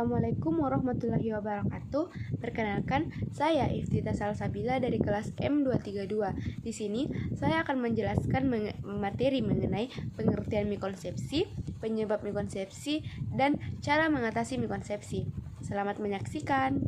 Assalamualaikum warahmatullahi wabarakatuh. Perkenalkan, saya Iftita Salsabila dari kelas M232. Di sini saya akan menjelaskan materi mengenai pengertian mikonsepsi, penyebab mikonsepsi, dan cara mengatasi mikonsepsi. Selamat menyaksikan.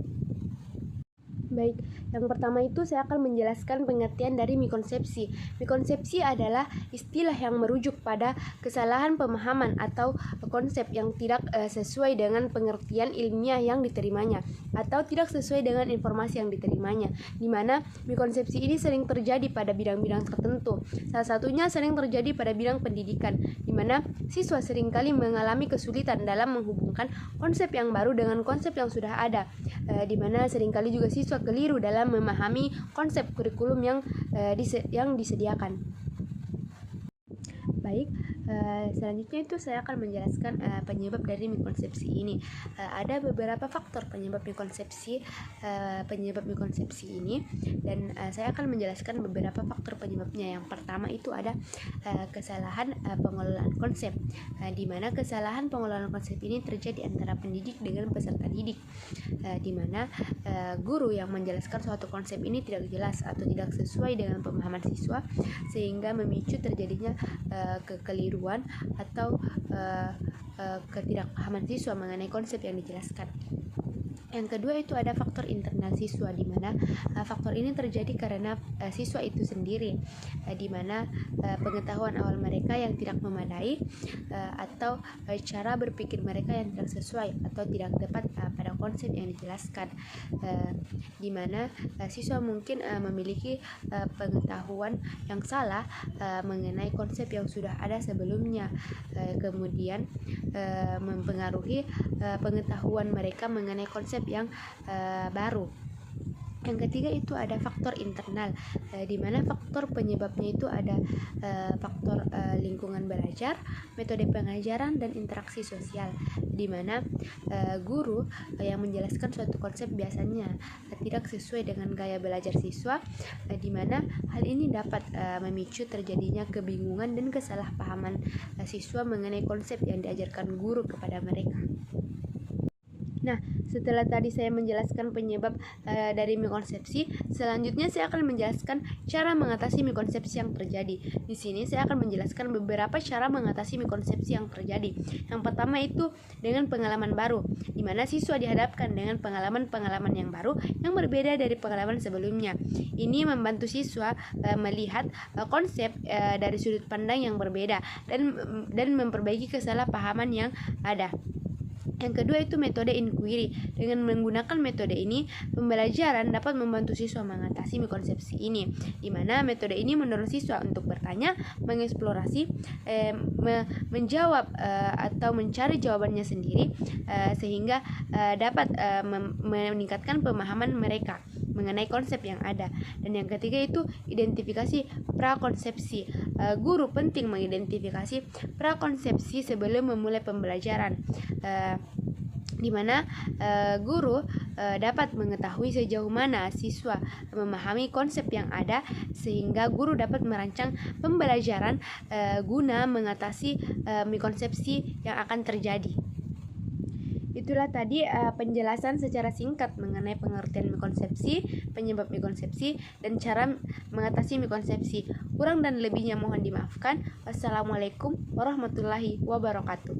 Baik, yang pertama itu saya akan menjelaskan pengertian dari mikonsepsi. Mikonsepsi adalah istilah yang merujuk pada kesalahan pemahaman atau konsep yang tidak sesuai dengan pengertian ilmiah yang diterimanya atau tidak sesuai dengan informasi yang diterimanya, di mana mikonsepsi ini sering terjadi pada bidang-bidang tertentu. Salah satunya sering terjadi pada bidang pendidikan, di mana siswa seringkali mengalami kesulitan dalam menghubungkan konsep yang baru dengan konsep yang sudah ada, di mana seringkali juga siswa keliru dalam memahami konsep kurikulum yang disediakan. Baik, selanjutnya itu saya akan menjelaskan penyebab dari mikonsepsi ini. Ada beberapa faktor penyebab mikonsepsi ini, dan saya akan menjelaskan beberapa faktor penyebabnya. Yang pertama itu ada kesalahan pengelolaan konsep, di mana kesalahan pengelolaan konsep ini terjadi antara pendidik dengan peserta didik, di mana guru yang menjelaskan suatu konsep ini tidak jelas atau tidak sesuai dengan pemahaman siswa, sehingga memicu terjadinya kekeliruan atau ketidakpahaman siswa mengenai konsep yang dijelaskan. Yang kedua itu ada faktor internal siswa, di mana faktor ini terjadi karena siswa itu sendiri, di mana pengetahuan awal mereka yang tidak memadai atau cara berpikir mereka yang tidak sesuai atau tidak tepat pada konsep yang dijelaskan, di mana siswa mungkin memiliki pengetahuan yang salah mengenai konsep yang sudah ada sebelumnya, kemudian mempengaruhi pengetahuan mereka mengenai konsep yang baru. Yang ketiga itu ada faktor internal, di mana faktor penyebabnya itu ada faktor lingkungan belajar, metode pengajaran, dan interaksi sosial, di mana guru yang menjelaskan suatu konsep biasanya tidak sesuai dengan gaya belajar siswa, di mana hal ini dapat memicu terjadinya kebingungan dan kesalahpahaman siswa mengenai konsep yang diajarkan guru kepada mereka. Nah, setelah tadi saya menjelaskan penyebab dari mikonsepsi, selanjutnya saya akan menjelaskan cara mengatasi mikonsepsi yang terjadi. Di sini saya akan menjelaskan beberapa cara mengatasi mikonsepsi yang terjadi. Yang pertama itu dengan pengalaman baru, di mana siswa dihadapkan dengan pengalaman-pengalaman yang baru yang berbeda dari pengalaman sebelumnya. Ini membantu siswa melihat konsep dari sudut pandang yang berbeda dan memperbaiki kesalahpahaman yang ada. Yang kedua itu metode inquiry. Dengan menggunakan metode ini, pembelajaran dapat membantu siswa mengatasi mikonsepsi ini, di mana metode ini mendorong siswa untuk bertanya, mengeksplorasi, menjawab atau mencari jawabannya sendiri, sehingga dapat meningkatkan pemahaman mereka mengenai konsep yang ada. Dan yang ketiga itu identifikasi prakonsepsi. Guru penting mengidentifikasi prakonsepsi sebelum memulai pembelajaran, di mana guru dapat mengetahui sejauh mana siswa memahami konsep yang ada, sehingga guru dapat merancang pembelajaran guna mengatasi mikonsepsi yang akan terjadi. Itulah tadi penjelasan secara singkat mengenai pengertian mikonsepsi, penyebab mikonsepsi, dan cara mengatasi mikonsepsi. Kurang dan lebihnya mohon dimaafkan. Wassalamualaikum warahmatullahi wabarakatuh.